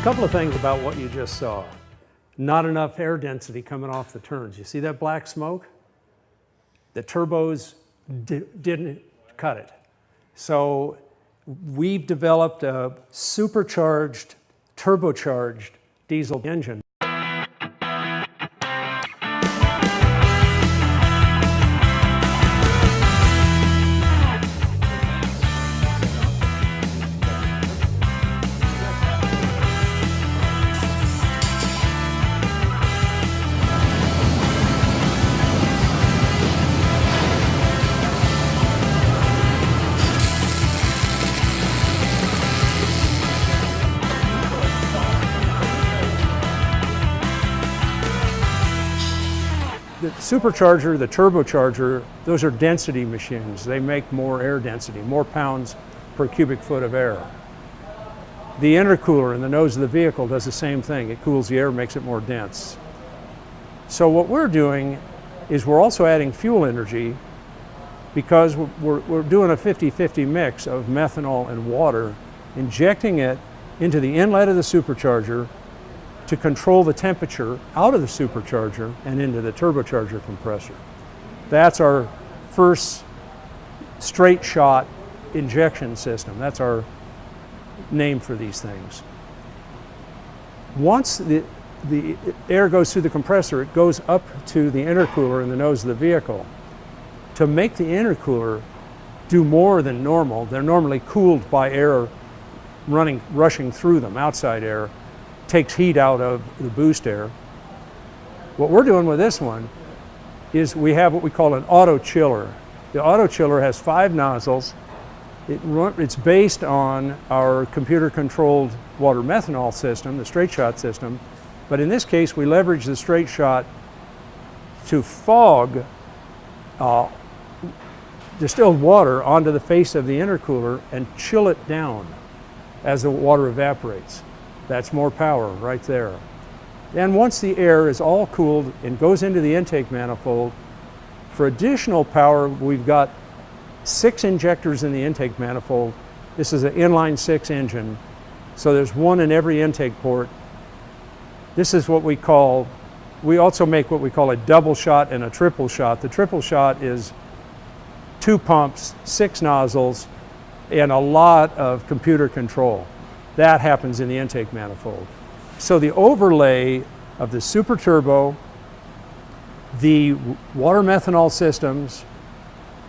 couple of things about what you just saw. Not enough air density coming off the turns. You see that black smoke? The turbos didn't cut it. So we've developed a supercharged, turbocharged diesel engine. The supercharger, the turbocharger, those are density machines. They make more air density, more pounds per cubic foot of air. The intercooler in the nose of the vehicle does the same thing. It cools the air, makes it more dense. So what we're doing is we're also adding fuel energy because we're doing a 50-50 mix of methanol and water, injecting it into the inlet of the supercharger to control the temperature out of the supercharger and into the turbocharger compressor. That's our first straight shot injection system. That's our name for these things. Once the air goes through the compressor, it goes up to the intercooler in the nose of the vehicle. To make the intercooler do more than normal, they're normally cooled by air rushing through them, outside air. Takes heat out of the boost air. What we're doing with this one is we have what we call an auto chiller. The auto chiller has 5 nozzles. It's based on our computer controlled water methanol system, the straight shot system, but in this case we leverage the straight shot to fog distilled water onto the face of the intercooler and chill it down as the water evaporates. That's more power right there. And once the air is all cooled and goes into the intake manifold, for additional power, we've got 6 injectors in the intake manifold. This is an inline 6 engine, so there's 1 in every intake port. This is what we also make what we call a double shot and a triple shot. The triple shot is 2 pumps, 6 nozzles, and a lot of computer control. That happens in the intake manifold. So the overlay of the super turbo, the water methanol systems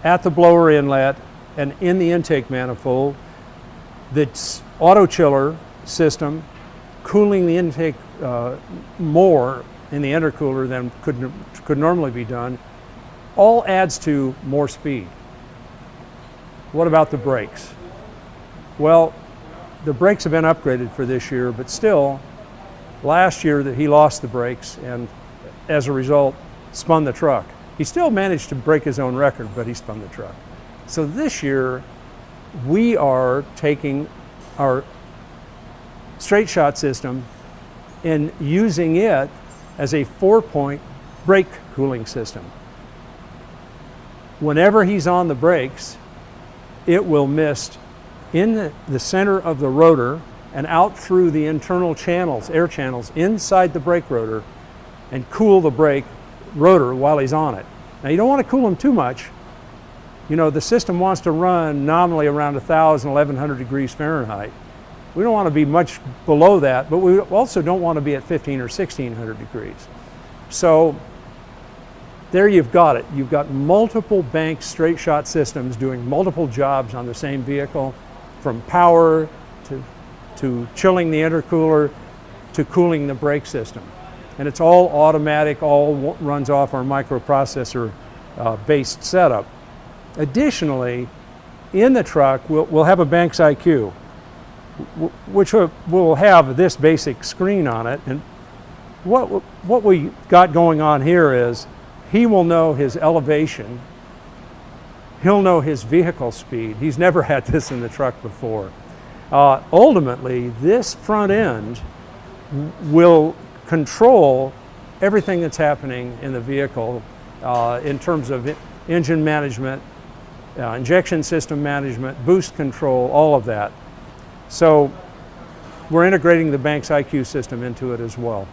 at the blower inlet and in the intake manifold, the auto chiller system cooling the intake more in the intercooler than could normally be done, all adds to more speed. What about the brakes? Well, the brakes have been upgraded for this year, but still, last year he lost the brakes and as a result spun the truck. He still managed to break his own record, but he spun the truck. So this year we are taking our straight shot system and using it as a 4-point brake cooling system. Whenever he's on the brakes, it will mist in the center of the rotor and out through the internal channels, air channels, inside the brake rotor and cool the brake rotor while he's on it. Now you don't want to cool him too much. You know, the system wants to run nominally around 1,000, 1,100 degrees Fahrenheit. We don't want to be much below that, but we also don't want to be at 1,500 or 1,600 degrees. So there you've got it. You've got multiple bank straight shot systems doing multiple jobs on the same vehicle, from power to chilling the intercooler to cooling the brake system. And it's all automatic, all runs off our microprocessor based setup. Additionally, in the truck, we'll have a Banks IQ, which will have this basic screen on it. And what we got going on here is he will know his elevation, he'll know his vehicle speed. He's never had this in the truck before. Ultimately, this front end will control everything that's happening in the vehicle in terms of engine management, injection system management, boost control, all of that. So We're integrating the Banks IQ system into it as well.